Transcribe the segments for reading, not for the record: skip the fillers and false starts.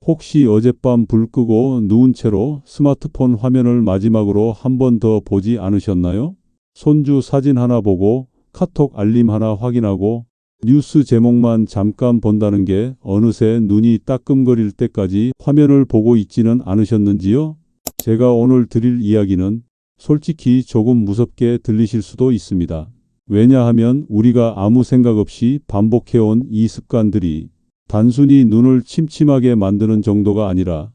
혹시 어젯밤 불 끄고 누운 채로 스마트폰 화면을 마지막으로 한 번 더 보지 않으셨나요? 손주 사진 하나 보고 카톡 알림 하나 확인하고 뉴스 제목만 잠깐 본다는 게 어느새 눈이 따끔거릴 때까지 화면을 보고 있지는 않으셨는지요? 제가 오늘 드릴 이야기는 솔직히 조금 무섭게 들리실 수도 있습니다. 왜냐하면 우리가 아무 생각 없이 반복해온 이 습관들이 단순히 눈을 침침하게 만드는 정도가 아니라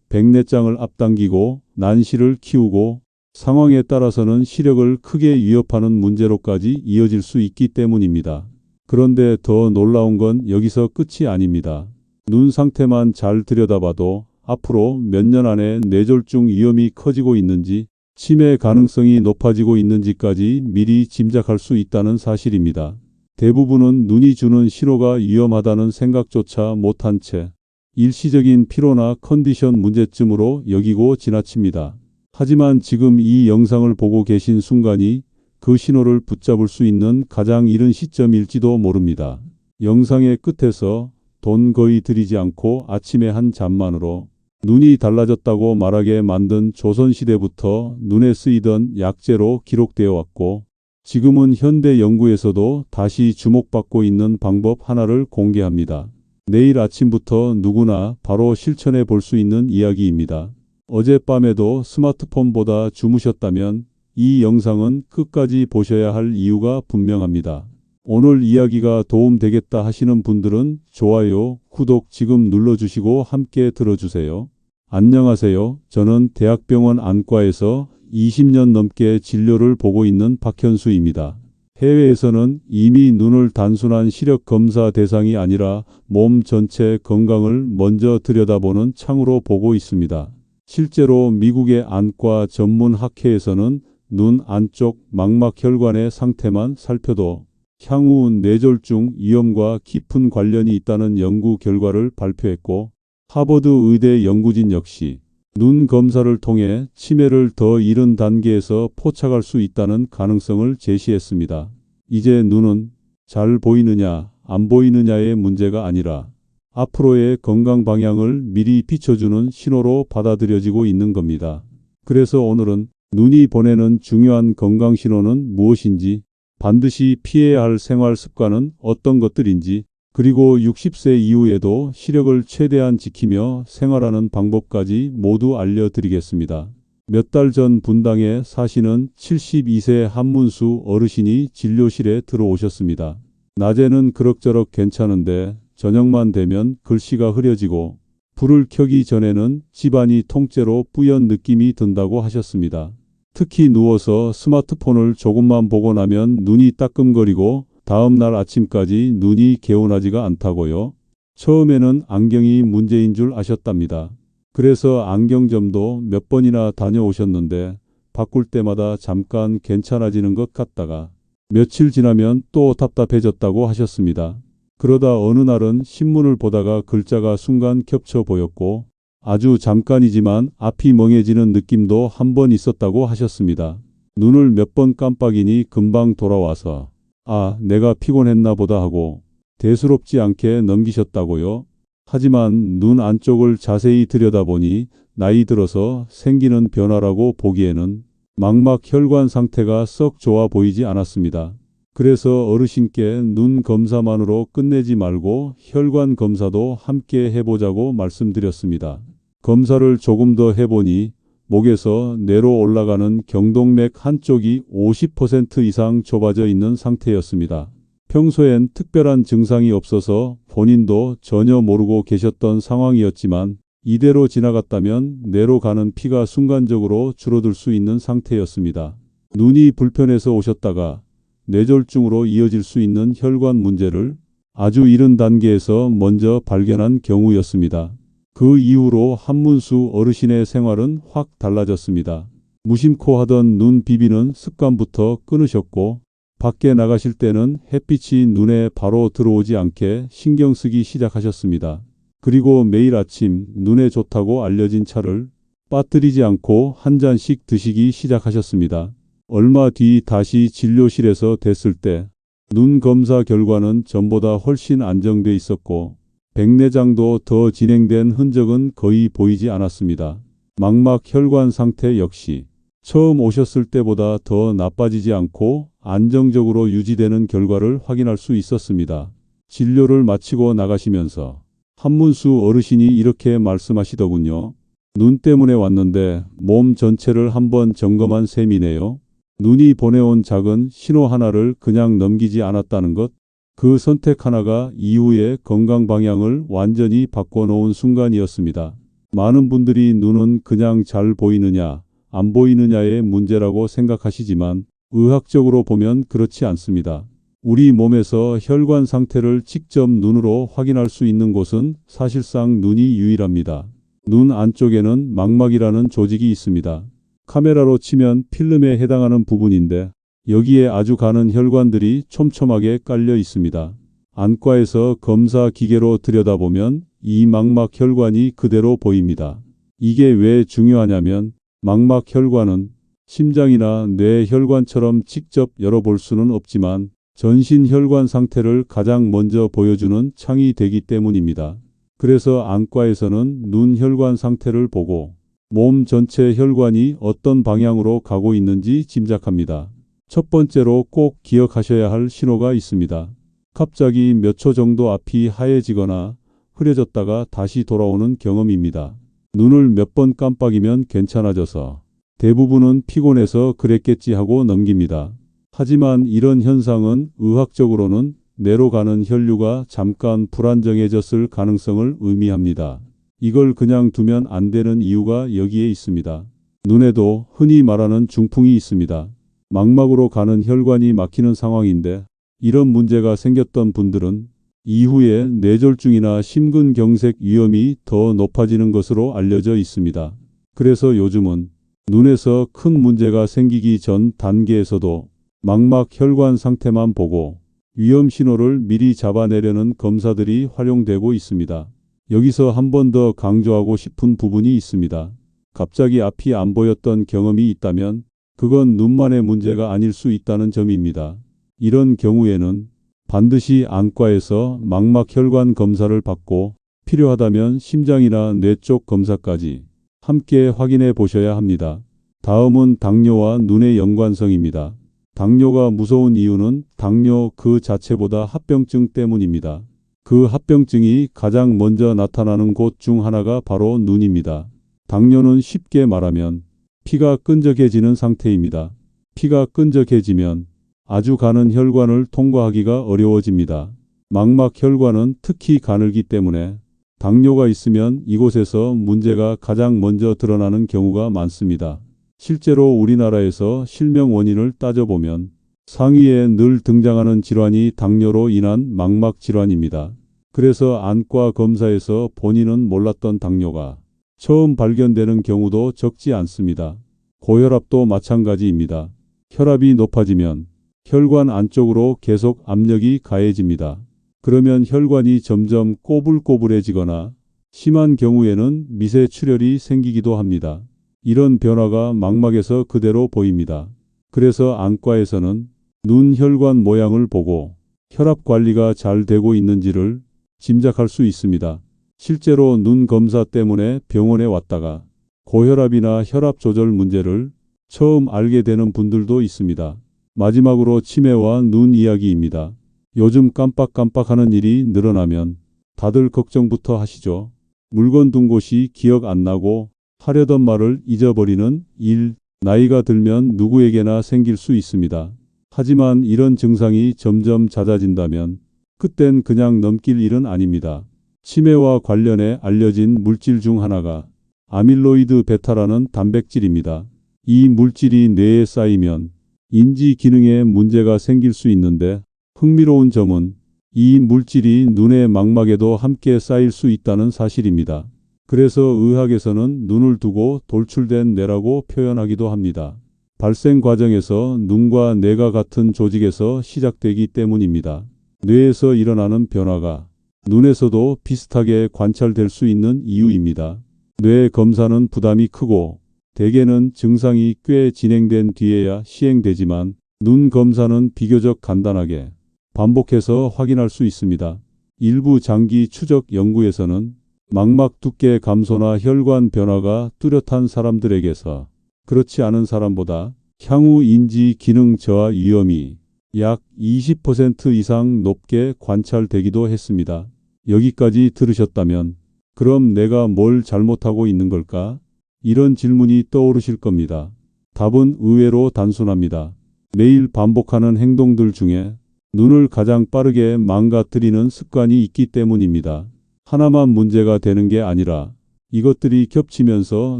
백내장을 앞당기고 난시를 키우고 상황에 따라서는 시력을 크게 위협하는 문제로까지 이어질 수 있기 때문입니다. 그런데 더 놀라운 건 여기서 끝이 아닙니다. 눈 상태만 잘 들여다봐도 앞으로 몇 년 안에 뇌졸중 위험이 커지고 있는지 치매 가능성이 높아지고 있는지까지 미리 짐작할 수 있다는 사실입니다. 대부분은 눈이 주는 신호가 위험하다는 생각조차 못한 채 일시적인 피로나 컨디션 문제쯤으로 여기고 지나칩니다. 하지만 지금 이 영상을 보고 계신 순간이 그 신호를 붙잡을 수 있는 가장 이른 시점일지도 모릅니다. 영상의 끝에서 돈 거의 들이지 않고 아침에 한 잠만으로 눈이 달라졌다고 말하게 만든 조선시대부터 눈에 쓰이던 약재로 기록되어 왔고 지금은 현대 연구에서도 다시 주목받고 있는 방법 하나를 공개합니다. 내일 아침부터 누구나 바로 실천해 볼 수 있는 이야기입니다. 어젯밤에도 스마트폰보다 주무셨다면 이 영상은 끝까지 보셔야 할 이유가 분명합니다. 오늘 이야기가 도움되겠다 하시는 분들은 좋아요, 구독 지금 눌러주시고 함께 들어주세요. 안녕하세요. 저는 대학병원 안과에서 20년 넘게 진료를 보고 있는 박현수입니다. 해외에서는 이미 눈을 단순한 시력 검사 대상이 아니라 몸 전체 건강을 먼저 들여다보는 창으로 보고 있습니다. 실제로 미국의 안과 전문 학회에서는 눈 안쪽 망막혈관의 상태만 살펴도 향후 뇌졸중 위험과 깊은 관련이 있다는 연구 결과를 발표했고 하버드 의대 연구진 역시 눈 검사를 통해 치매를 더 이른 단계에서 포착할 수 있다는 가능성을 제시했습니다. 이제 눈은 잘 보이느냐 안 보이느냐의 문제가 아니라 앞으로의 건강 방향을 미리 비춰주는 신호로 받아들여지고 있는 겁니다. 그래서 오늘은 눈이 보내는 중요한 건강 신호는 무엇인지, 반드시 피해야 할 생활 습관은 어떤 것들인지, 그리고 60세 이후에도 시력을 최대한 지키며 생활하는 방법까지 모두 알려드리겠습니다. 몇 달 전 분당에 사시는 72세 한문수 어르신이 진료실에 들어오셨습니다. 낮에는 그럭저럭 괜찮은데 저녁만 되면 글씨가 흐려지고 불을 켜기 전에는 집안이 통째로 뿌연 느낌이 든다고 하셨습니다. 특히 누워서 스마트폰을 조금만 보고 나면 눈이 따끔거리고 다음 날 아침까지 눈이 개운하지가 않다고요. 처음에는 안경이 문제인 줄 아셨답니다. 그래서 안경점도 몇 번이나 다녀오셨는데 바꿀 때마다 잠깐 괜찮아지는 것 같다가 며칠 지나면 또 답답해졌다고 하셨습니다. 그러다 어느 날은 신문을 보다가 글자가 순간 겹쳐 보였고 아주 잠깐이지만 앞이 멍해지는 느낌도 한 번 있었다고 하셨습니다. 눈을 몇 번 깜빡이니 금방 돌아와서 아, 내가 피곤했나 보다 하고 대수롭지 않게 넘기셨다고요. 하지만 눈 안쪽을 자세히 들여다보니 나이 들어서 생기는 변화라고 보기에는 망막 혈관 상태가 썩 좋아 보이지 않았습니다. 그래서 어르신께 눈 검사만으로 끝내지 말고 혈관 검사도 함께 해보자고 말씀드렸습니다. 검사를 조금 더 해보니 목에서 뇌로 올라가는 경동맥 한쪽이 50% 이상 좁아져 있는 상태였습니다. 평소엔 특별한 증상이 없어서 본인도 전혀 모르고 계셨던 상황이었지만 이대로 지나갔다면 뇌로 가는 피가 순간적으로 줄어들 수 있는 상태였습니다. 눈이 불편해서 오셨다가 뇌졸중으로 이어질 수 있는 혈관 문제를 아주 이른 단계에서 먼저 발견한 경우였습니다. 그 이후로 한문수 어르신의 생활은 확 달라졌습니다. 무심코 하던 눈 비비는 습관부터 끊으셨고 밖에 나가실 때는 햇빛이 눈에 바로 들어오지 않게 신경 쓰기 시작하셨습니다. 그리고 매일 아침 눈에 좋다고 알려진 차를 빠뜨리지 않고 한 잔씩 드시기 시작하셨습니다. 얼마 뒤 다시 진료실에서 뵀을 때 눈 검사 결과는 전보다 훨씬 안정돼 있었고 백내장도 더 진행된 흔적은 거의 보이지 않았습니다. 망막 혈관 상태 역시 처음 오셨을 때보다 더 나빠지지 않고 안정적으로 유지되는 결과를 확인할 수 있었습니다. 진료를 마치고 나가시면서 한문수 어르신이 이렇게 말씀하시더군요. 눈 때문에 왔는데 몸 전체를 한번 점검한 셈이네요. 눈이 보내온 작은 신호 하나를 그냥 넘기지 않았다는 것. 그 선택 하나가 이후의 건강 방향을 완전히 바꿔놓은 순간이었습니다. 많은 분들이 눈은 그냥 잘 보이느냐, 안 보이느냐의 문제라고 생각하시지만 의학적으로 보면 그렇지 않습니다. 우리 몸에서 혈관 상태를 직접 눈으로 확인할 수 있는 곳은 사실상 눈이 유일합니다. 눈 안쪽에는 망막이라는 조직이 있습니다. 카메라로 치면 필름에 해당하는 부분인데 여기에 아주 가는 혈관들이 촘촘하게 깔려 있습니다. 안과에서 검사 기계로 들여다보면 이 망막 혈관이 그대로 보입니다. 이게 왜 중요하냐면 망막 혈관은 심장이나 뇌 혈관처럼 직접 열어볼 수는 없지만 전신 혈관 상태를 가장 먼저 보여주는 창이 되기 때문입니다. 그래서 안과에서는 눈 혈관 상태를 보고 몸 전체 혈관이 어떤 방향으로 가고 있는지 짐작합니다. 첫 번째로 꼭 기억하셔야 할 신호가 있습니다. 갑자기 몇 초 정도 앞이 하얘지거나 흐려졌다가 다시 돌아오는 경험입니다. 눈을 몇 번 깜빡이면 괜찮아져서 대부분은 피곤해서 그랬겠지 하고 넘깁니다. 하지만 이런 현상은 의학적으로는 뇌로 가는 혈류가 잠깐 불안정해졌을 가능성을 의미합니다. 이걸 그냥 두면 안 되는 이유가 여기에 있습니다. 눈에도 흔히 말하는 중풍이 있습니다. 망막으로 가는 혈관이 막히는 상황인데 이런 문제가 생겼던 분들은 이후에 뇌졸중이나 심근경색 위험이 더 높아지는 것으로 알려져 있습니다. 그래서 요즘은 눈에서 큰 문제가 생기기 전 단계에서도 망막 혈관 상태만 보고 위험 신호를 미리 잡아내려는 검사들이 활용되고 있습니다. 여기서 한 번 더 강조하고 싶은 부분이 있습니다. 갑자기 앞이 안 보였던 경험이 있다면 그건 눈만의 문제가 아닐 수 있다는 점입니다. 이런 경우에는 반드시 안과에서 망막 혈관 검사를 받고 필요하다면 심장이나 뇌 쪽 검사까지 함께 확인해 보셔야 합니다. 다음은 당뇨와 눈의 연관성입니다. 당뇨가 무서운 이유는 당뇨 그 자체보다 합병증 때문입니다. 그 합병증이 가장 먼저 나타나는 곳 중 하나가 바로 눈입니다. 당뇨는 쉽게 말하면 피가 끈적해지는 상태입니다. 피가 끈적해지면 아주 가는 혈관을 통과하기가 어려워집니다. 망막 혈관은 특히 가늘기 때문에 당뇨가 있으면 이곳에서 문제가 가장 먼저 드러나는 경우가 많습니다. 실제로 우리나라에서 실명 원인을 따져보면 상위에 늘 등장하는 질환이 당뇨로 인한 망막 질환입니다. 그래서 안과 검사에서 본인은 몰랐던 당뇨가 처음 발견되는 경우도 적지 않습니다. 고혈압도 마찬가지입니다. 혈압이 높아지면 혈관 안쪽으로 계속 압력이 가해집니다. 그러면 혈관이 점점 꼬불꼬불해지거나 심한 경우에는 미세 출혈이 생기기도 합니다. 이런 변화가 망막에서 그대로 보입니다. 그래서 안과에서는 눈 혈관 모양을 보고 혈압 관리가 잘 되고 있는지를 짐작할 수 있습니다. 실제로 눈 검사 때문에 병원에 왔다가 고혈압이나 혈압 조절 문제를 처음 알게 되는 분들도 있습니다. 마지막으로 치매와 눈 이야기입니다. 요즘 깜빡깜빡하는 일이 늘어나면 다들 걱정부터 하시죠. 물건 둔 곳이 기억 안 나고 하려던 말을 잊어버리는 일, 나이가 들면 누구에게나 생길 수 있습니다. 하지만 이런 증상이 점점 잦아진다면 그땐 그냥 넘길 일은 아닙니다. 치매와 관련해 알려진 물질 중 하나가 아밀로이드 베타라는 단백질입니다. 이 물질이 뇌에 쌓이면 인지 기능에 문제가 생길 수 있는데 흥미로운 점은 이 물질이 눈의 망막에도 함께 쌓일 수 있다는 사실입니다. 그래서 의학에서는 눈을 두고 돌출된 뇌라고 표현하기도 합니다. 발생 과정에서 눈과 뇌가 같은 조직에서 시작되기 때문입니다. 뇌에서 일어나는 변화가 눈에서도 비슷하게 관찰될 수 있는 이유입니다. 뇌 검사는 부담이 크고 대개는 증상이 꽤 진행된 뒤에야 시행되지만 눈 검사는 비교적 간단하게 반복해서 확인할 수 있습니다. 일부 장기 추적 연구에서는 망막 두께 감소나 혈관 변화가 뚜렷한 사람들에게서 그렇지 않은 사람보다 향후 인지 기능 저하 위험이 약 20% 이상 높게 관찰되기도 했습니다. 여기까지 들으셨다면 그럼 내가 뭘 잘못하고 있는 걸까? 이런 질문이 떠오르실 겁니다. 답은 의외로 단순합니다. 매일 반복하는 행동들 중에 눈을 가장 빠르게 망가뜨리는 습관이 있기 때문입니다. 하나만 문제가 되는 게 아니라 이것들이 겹치면서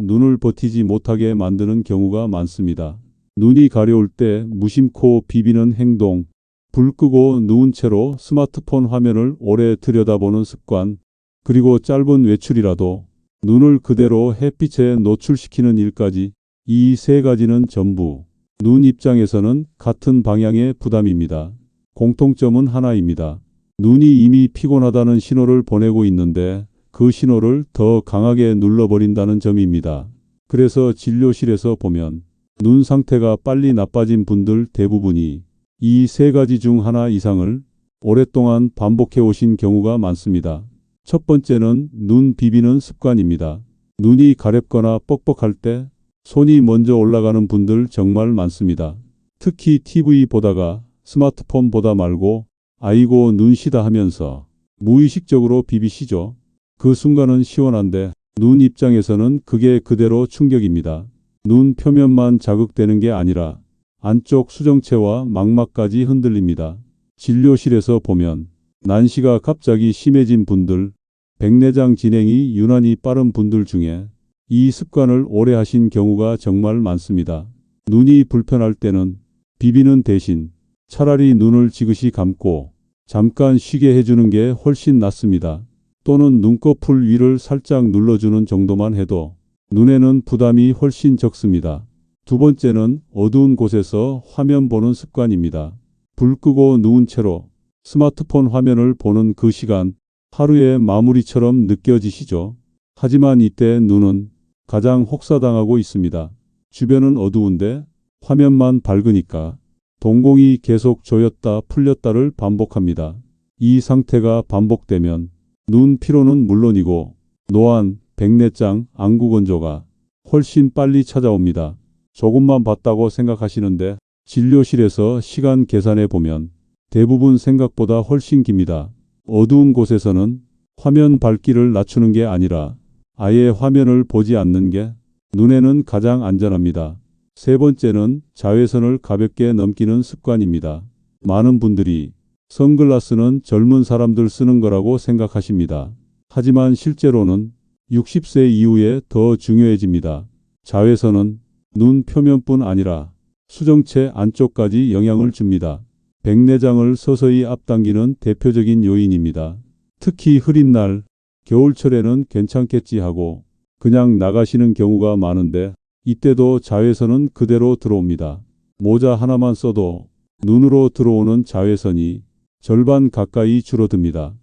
눈을 버티지 못하게 만드는 경우가 많습니다. 눈이 가려울 때 무심코 비비는 행동, 불 끄고 누운 채로 스마트폰 화면을 오래 들여다보는 습관, 그리고 짧은 외출이라도 눈을 그대로 햇빛에 노출시키는 일까지 이 세 가지는 전부 눈 입장에서는 같은 방향의 부담입니다. 공통점은 하나입니다. 눈이 이미 피곤하다는 신호를 보내고 있는데 그 신호를 더 강하게 눌러버린다는 점입니다. 그래서 진료실에서 보면 눈 상태가 빨리 나빠진 분들 대부분이 이 세 가지 중 하나 이상을 오랫동안 반복해 오신 경우가 많습니다. 첫 번째는 눈 비비는 습관입니다. 눈이 가렵거나 뻑뻑할 때 손이 먼저 올라가는 분들 정말 많습니다. 특히 TV 보다가 스마트폰 보다 말고 아이고 눈 시다 하면서 무의식적으로 비비시죠. 그 순간은 시원한데 눈 입장에서는 그게 그대로 충격입니다. 눈 표면만 자극되는 게 아니라 안쪽 수정체와 망막까지 흔들립니다. 진료실에서 보면 난시가 갑자기 심해진 분들, 백내장 진행이 유난히 빠른 분들 중에 이 습관을 오래 하신 경우가 정말 많습니다. 눈이 불편할 때는 비비는 대신 차라리 눈을 지그시 감고 잠깐 쉬게 해주는 게 훨씬 낫습니다. 또는 눈꺼풀 위를 살짝 눌러주는 정도만 해도 눈에는 부담이 훨씬 적습니다. 두 번째는 어두운 곳에서 화면 보는 습관입니다. 불 끄고 누운 채로 스마트폰 화면을 보는 그 시간, 하루의 마무리처럼 느껴지시죠? 하지만 이때 눈은 가장 혹사당하고 있습니다. 주변은 어두운데 화면만 밝으니까 동공이 계속 조였다 풀렸다를 반복합니다. 이 상태가 반복되면 눈 피로는 물론이고 노안, 백내장, 안구건조가 훨씬 빨리 찾아옵니다. 조금만 봤다고 생각하시는데 진료실에서 시간 계산해 보면 대부분 생각보다 훨씬 깁니다. 어두운 곳에서는 화면 밝기를 낮추는 게 아니라 아예 화면을 보지 않는 게 눈에는 가장 안전합니다. 세 번째는 자외선을 가볍게 넘기는 습관입니다. 많은 분들이 선글라스는 젊은 사람들 쓰는 거라고 생각하십니다. 하지만 실제로는 60세 이후에 더 중요해집니다. 자외선은 눈 표면뿐 아니라 수정체 안쪽까지 영향을 줍니다. 백내장을 서서히 앞당기는 대표적인 요인입니다. 특히 흐린 날, 겨울철에는 괜찮겠지 하고 그냥 나가시는 경우가 많은데 이때도 자외선은 그대로 들어옵니다. 모자 하나만 써도 눈으로 들어오는 자외선이 절반 가까이 줄어듭니다.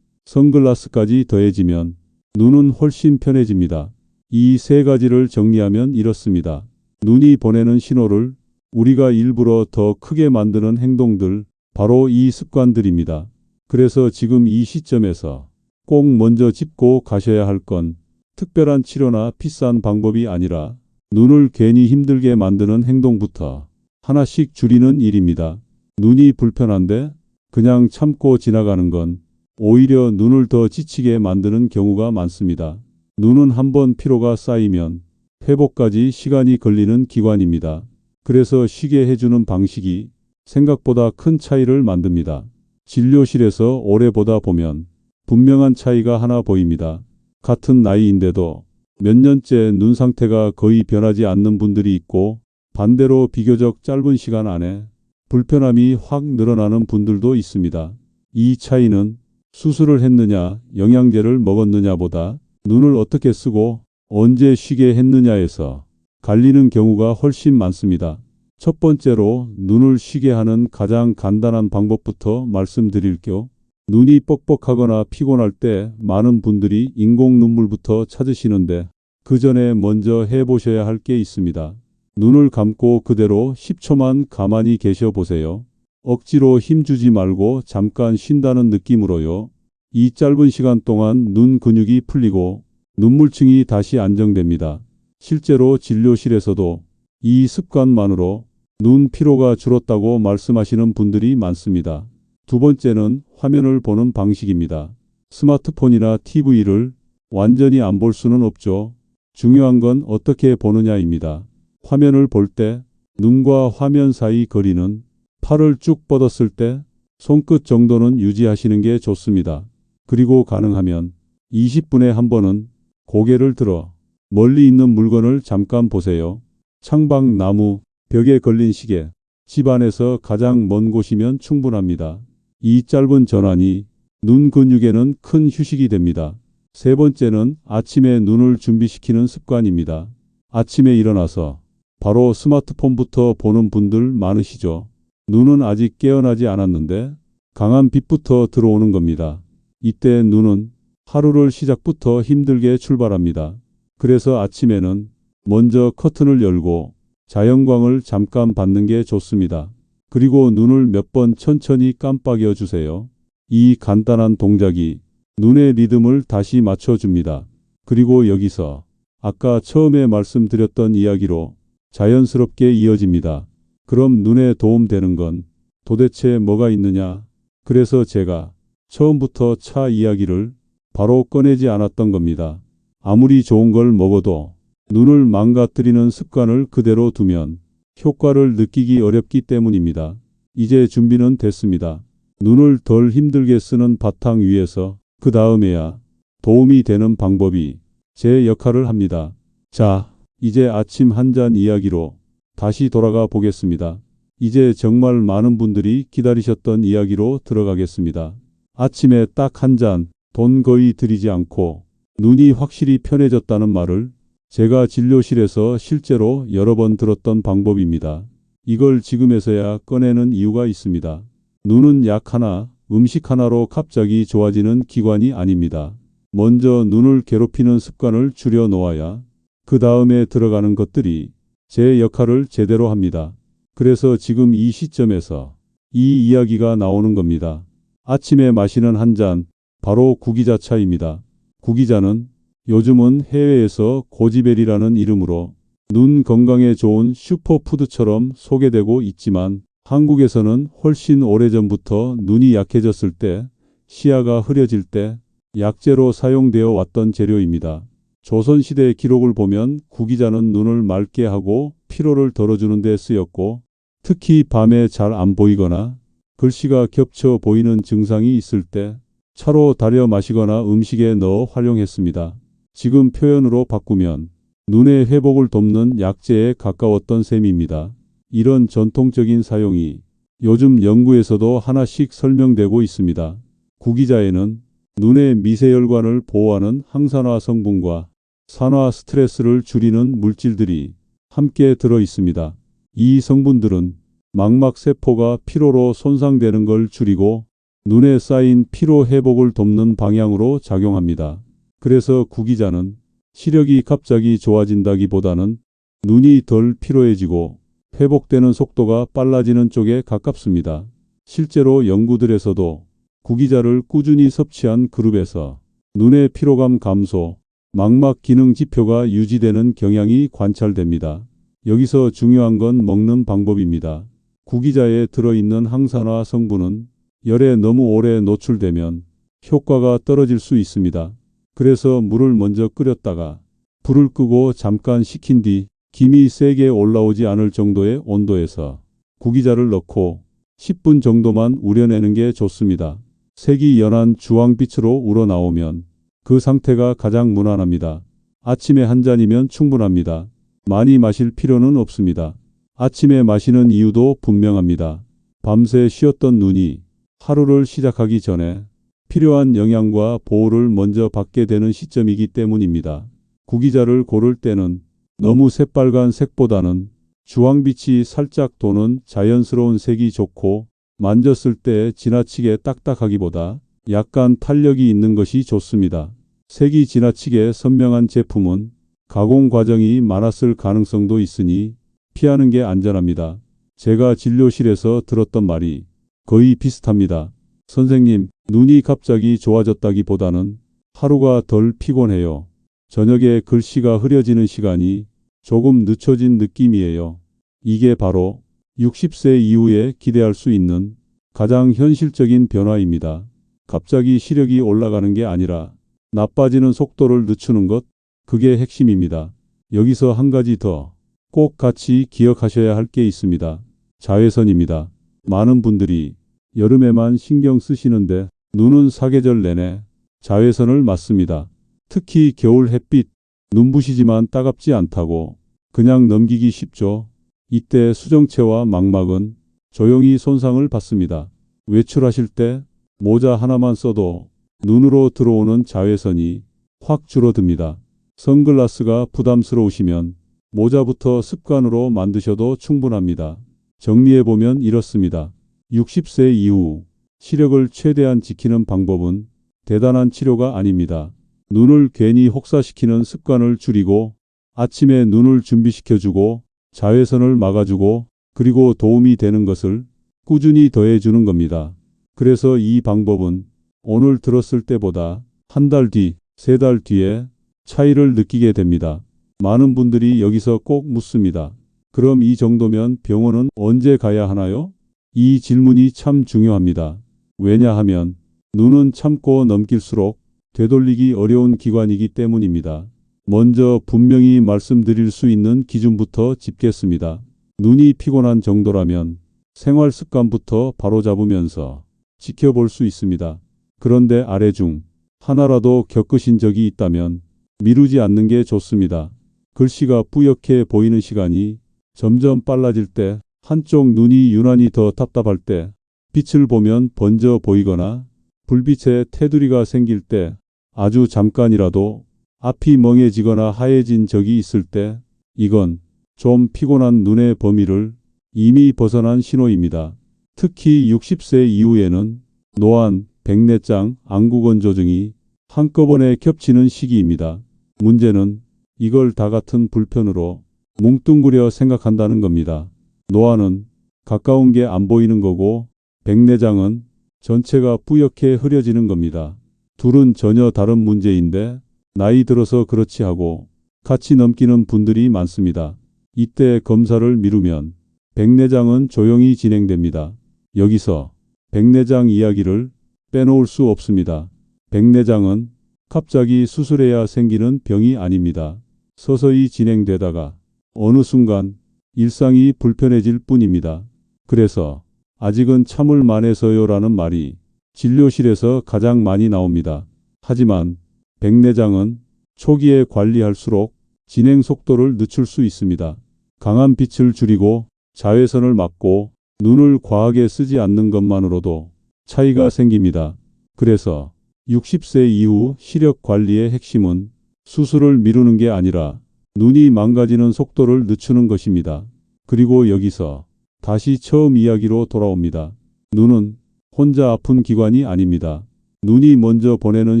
선글라스까지 더해지면 눈은 훨씬 편해집니다. 이 세 가지를 정리하면 이렇습니다. 눈이 보내는 신호를 우리가 일부러 더 크게 만드는 행동들, 바로 이 습관들입니다. 그래서 지금 이 시점에서 꼭 먼저 짚고 가셔야 할 건 특별한 치료나 비싼 방법이 아니라 눈을 괜히 힘들게 만드는 행동부터 하나씩 줄이는 일입니다. 눈이 불편한데 그냥 참고 지나가는 건 오히려 눈을 더 지치게 만드는 경우가 많습니다. 눈은 한번 피로가 쌓이면 회복까지 시간이 걸리는 기관입니다. 그래서 쉬게 해주는 방식이 생각보다 큰 차이를 만듭니다. 진료실에서 오래 보다 보면 분명한 차이가 하나 보입니다. 같은 나이인데도 몇 년째 눈 상태가 거의 변하지 않는 분들이 있고 반대로 비교적 짧은 시간 안에 불편함이 확 늘어나는 분들도 있습니다. 이 차이는 수술을 했느냐, 영양제를 먹었느냐보다 눈을 어떻게 쓰고 언제 쉬게 했느냐에서 갈리는 경우가 훨씬 많습니다. 첫 번째로 눈을 쉬게 하는 가장 간단한 방법부터 말씀드릴게요. 눈이 뻑뻑하거나 피곤할 때 많은 분들이 인공 눈물부터 찾으시는데 그 전에 먼저 해보셔야 할 게 있습니다. 눈을 감고 그대로 10초만 가만히 계셔 보세요. 억지로 힘주지 말고 잠깐 쉰다는 느낌으로요. 이 짧은 시간 동안 눈 근육이 풀리고 눈물층이 다시 안정됩니다. 실제로 진료실에서도 이 습관만으로 눈 피로가 줄었다고 말씀하시는 분들이 많습니다. 두 번째는 화면을 보는 방식입니다. 스마트폰이나 TV를 완전히 안 볼 수는 없죠. 중요한 건 어떻게 보느냐입니다. 화면을 볼 때 눈과 화면 사이 거리는 팔을 쭉 뻗었을 때 손끝 정도는 유지하시는 게 좋습니다. 그리고 가능하면 20분에 한 번은 고개를 들어 멀리 있는 물건을 잠깐 보세요. 창밖, 나무, 벽에 걸린 시계, 집 안에서 가장 먼 곳이면 충분합니다. 이 짧은 전환이 눈 근육에는 큰 휴식이 됩니다. 세 번째는 아침에 눈을 준비시키는 습관입니다. 아침에 일어나서 바로 스마트폰부터 보는 분들 많으시죠? 눈은 아직 깨어나지 않았는데 강한 빛부터 들어오는 겁니다. 이때 눈은 하루를 시작부터 힘들게 출발합니다. 그래서 아침에는 먼저 커튼을 열고 자연광을 잠깐 받는 게 좋습니다. 그리고 눈을 몇 번 천천히 깜빡여 주세요. 이 간단한 동작이 눈의 리듬을 다시 맞춰줍니다. 그리고 여기서 아까 처음에 말씀드렸던 이야기로 자연스럽게 이어집니다. 그럼 눈에 도움되는 건 도대체 뭐가 있느냐? 그래서 제가 처음부터 차 이야기를 바로 꺼내지 않았던 겁니다. 아무리 좋은 걸 먹어도 눈을 망가뜨리는 습관을 그대로 두면 효과를 느끼기 어렵기 때문입니다. 이제 준비는 됐습니다. 눈을 덜 힘들게 쓰는 바탕 위에서 그 다음에야 도움이 되는 방법이 제 역할을 합니다. 자, 이제 아침 한 잔 이야기로 다시 돌아가 보겠습니다. 이제 정말 많은 분들이 기다리셨던 이야기로 들어가겠습니다. 아침에 딱 한 잔, 돈 거의 들이지 않고 눈이 확실히 편해졌다는 말을 제가 진료실에서 실제로 여러 번 들었던 방법입니다. 이걸 지금에서야 꺼내는 이유가 있습니다. 눈은 약 하나, 음식 하나로 갑자기 좋아지는 기관이 아닙니다. 먼저 눈을 괴롭히는 습관을 줄여 놓아야 그 다음에 들어가는 것들이 제 역할을 제대로 합니다. 그래서 지금 이 시점에서 이 이야기가 나오는 겁니다. 아침에 마시는 한 잔, 바로 구기자차입니다. 구기자는 요즘은 해외에서 고지베리라는 이름으로 눈 건강에 좋은 슈퍼푸드처럼 소개되고 있지만 한국에서는 훨씬 오래전부터 눈이 약해졌을 때, 시야가 흐려질 때 약재로 사용되어 왔던 재료입니다. 조선시대 기록을 보면 구기자는 눈을 맑게 하고 피로를 덜어주는 데 쓰였고, 특히 밤에 잘 안 보이거나 글씨가 겹쳐 보이는 증상이 있을 때 차로 달여 마시거나 음식에 넣어 활용했습니다. 지금 표현으로 바꾸면 눈의 회복을 돕는 약재에 가까웠던 셈입니다. 이런 전통적인 사용이 요즘 연구에서도 하나씩 설명되고 있습니다. 구기자에는 눈의 미세혈관을 보호하는 항산화 성분과 산화 스트레스를 줄이는 물질들이 함께 들어 있습니다. 이 성분들은 망막 세포가 피로로 손상되는 걸 줄이고 눈에 쌓인 피로 회복을 돕는 방향으로 작용합니다. 그래서 구기자는 시력이 갑자기 좋아진다기보다는 눈이 덜 피로해지고 회복되는 속도가 빨라지는 쪽에 가깝습니다. 실제로 연구들에서도 구기자를 꾸준히 섭취한 그룹에서 눈의 피로감 감소, 망막 기능 지표가 유지되는 경향이 관찰됩니다. 여기서 중요한 건 먹는 방법입니다. 구기자에 들어있는 항산화 성분은 열에 너무 오래 노출되면 효과가 떨어질 수 있습니다. 그래서 물을 먼저 끓였다가 불을 끄고 잠깐 식힌 뒤 김이 세게 올라오지 않을 정도의 온도에서 구기자를 넣고 10분 정도만 우려내는 게 좋습니다. 색이 연한 주황빛으로 우러나오면 그 상태가 가장 무난합니다. 아침에 한 잔이면 충분합니다. 많이 마실 필요는 없습니다. 아침에 마시는 이유도 분명합니다. 밤새 쉬었던 눈이 하루를 시작하기 전에 필요한 영양과 보호를 먼저 받게 되는 시점이기 때문입니다. 구기자를 고를 때는 너무 새빨간 색보다는 주황빛이 살짝 도는 자연스러운 색이 좋고, 만졌을 때 지나치게 딱딱하기보다 약간 탄력이 있는 것이 좋습니다. 색이 지나치게 선명한 제품은 가공 과정이 많았을 가능성도 있으니 피하는 게 안전합니다. 제가 진료실에서 들었던 말이 거의 비슷합니다. 선생님, 눈이 갑자기 좋아졌다기보다는 하루가 덜 피곤해요. 저녁에 글씨가 흐려지는 시간이 조금 늦춰진 느낌이에요. 이게 바로 60세 이후에 기대할 수 있는 가장 현실적인 변화입니다. 갑자기 시력이 올라가는 게 아니라 나빠지는 속도를 늦추는 것, 그게 핵심입니다. 여기서 한 가지 더 꼭 같이 기억하셔야 할 게 있습니다. 자외선입니다. 많은 분들이 여름에만 신경 쓰시는데 눈은 사계절 내내 자외선을 맞습니다. 특히 겨울 햇빛, 눈부시지만 따갑지 않다고 그냥 넘기기 쉽죠. 이때 수정체와 망막은 조용히 손상을 받습니다. 외출하실 때 모자 하나만 써도 눈으로 들어오는 자외선이 확 줄어듭니다. 선글라스가 부담스러우시면 모자부터 습관으로 만드셔도 충분합니다. 정리해보면 이렇습니다. 60세 이후 시력을 최대한 지키는 방법은 대단한 치료가 아닙니다. 눈을 괜히 혹사시키는 습관을 줄이고 아침에 눈을 준비시켜주고 자외선을 막아주고 그리고 도움이 되는 것을 꾸준히 더해주는 겁니다. 그래서 이 방법은 오늘 들었을 때보다 한 달 뒤, 세 달 뒤에 차이를 느끼게 됩니다. 많은 분들이 여기서 꼭 묻습니다. 그럼 이 정도면 병원은 언제 가야 하나요? 이 질문이 참 중요합니다. 왜냐하면 눈은 참고 넘길수록 되돌리기 어려운 기관이기 때문입니다. 먼저 분명히 말씀드릴 수 있는 기준부터 짚겠습니다. 눈이 피곤한 정도라면 생활 습관부터 바로잡으면서 지켜볼 수 있습니다. 그런데 아래 중 하나라도 겪으신 적이 있다면 미루지 않는 게 좋습니다. 글씨가 뿌옇게 보이는 시간이 점점 빨라질 때, 한쪽 눈이 유난히 더 답답할 때, 빛을 보면 번져 보이거나 불빛에 테두리가 생길 때, 아주 잠깐이라도 앞이 멍해지거나 하얘진 적이 있을 때, 이건 좀 피곤한 눈의 범위를 이미 벗어난 신호입니다. 특히 60세 이후에는 노안, 백내장, 안구건조증이 한꺼번에 겹치는 시기입니다. 문제는 이걸 다 같은 불편으로 뭉뚱그려 생각한다는 겁니다. 노안은 가까운 게 안 보이는 거고 백내장은 전체가 뿌옇게 흐려지는 겁니다. 둘은 전혀 다른 문제인데 나이 들어서 그렇지 하고 같이 넘기는 분들이 많습니다. 이때 검사를 미루면 백내장은 조용히 진행됩니다. 여기서 백내장 이야기를 빼놓을 수 없습니다. 백내장은 갑자기 수술해야 생기는 병이 아닙니다. 서서히 진행되다가 어느 순간 일상이 불편해질 뿐입니다. 그래서 아직은 참을 만해서요라는 말이 진료실에서 가장 많이 나옵니다. 하지만 백내장은 초기에 관리할수록 진행 속도를 늦출 수 있습니다. 강한 빛을 줄이고 자외선을 막고 눈을 과하게 쓰지 않는 것만으로도 차이가 생깁니다. 그래서 60세 이후 시력 관리의 핵심은 수술을 미루는 게 아니라 눈이 망가지는 속도를 늦추는 것입니다. 그리고 여기서 다시 처음 이야기로 돌아옵니다. 눈은 혼자 아픈 기관이 아닙니다. 눈이 먼저 보내는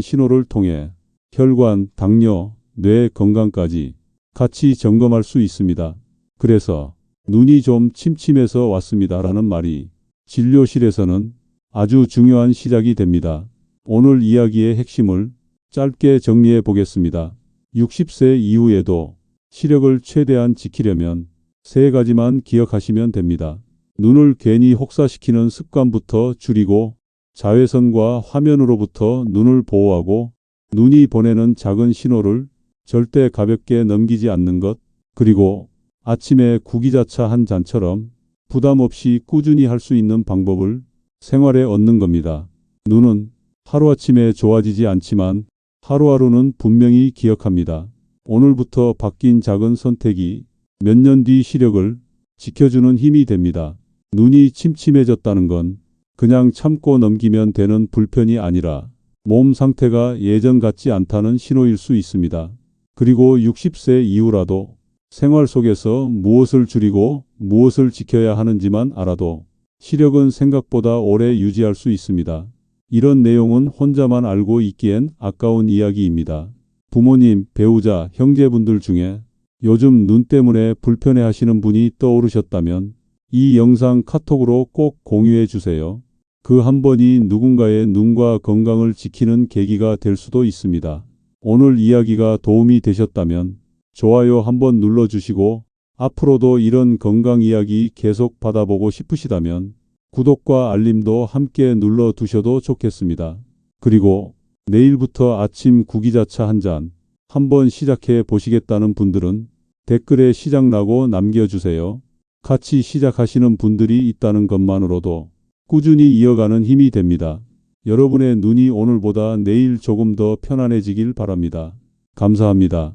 신호를 통해 혈관, 당뇨, 뇌 건강까지 같이 점검할 수 있습니다. 그래서 눈이 좀 침침해서 왔습니다라는 말이 진료실에서는 아주 중요한 시작이 됩니다. 오늘 이야기의 핵심을 짧게 정리해 보겠습니다. 60세 이후에도 시력을 최대한 지키려면 세 가지만 기억하시면 됩니다. 눈을 괜히 혹사시키는 습관부터 줄이고 자외선과 화면으로부터 눈을 보호하고 눈이 보내는 작은 신호를 절대 가볍게 넘기지 않는 것, 그리고 아침에 구기자차 한 잔처럼 부담 없이 꾸준히 할 수 있는 방법을 생활에 얻는 겁니다. 눈은 하루아침에 좋아지지 않지만 하루하루는 분명히 기억합니다. 오늘부터 바뀐 작은 선택이 몇 년 뒤 시력을 지켜주는 힘이 됩니다. 눈이 침침해졌다는 건 그냥 참고 넘기면 되는 불편이 아니라 몸 상태가 예전 같지 않다는 신호일 수 있습니다. 그리고 60세 이후라도 생활 속에서 무엇을 줄이고 무엇을 지켜야 하는지만 알아도 시력은 생각보다 오래 유지할 수 있습니다. 이런 내용은 혼자만 알고 있기엔 아까운 이야기입니다. 부모님, 배우자, 형제분들 중에 요즘 눈 때문에 불편해 하시는 분이 떠오르셨다면 이 영상 카톡으로 꼭 공유해 주세요. 그 한 번이 누군가의 눈과 건강을 지키는 계기가 될 수도 있습니다. 오늘 이야기가 도움이 되셨다면 좋아요 한번 눌러주시고 앞으로도 이런 건강 이야기 계속 받아보고 싶으시다면 구독과 알림도 함께 눌러두셔도 좋겠습니다. 그리고 내일부터 아침 구기자차 한 잔 한번 시작해 보시겠다는 분들은 댓글에 시작라고 남겨주세요. 같이 시작하시는 분들이 있다는 것만으로도 꾸준히 이어가는 힘이 됩니다. 여러분의 눈이 오늘보다 내일 조금 더 편안해지길 바랍니다. 감사합니다.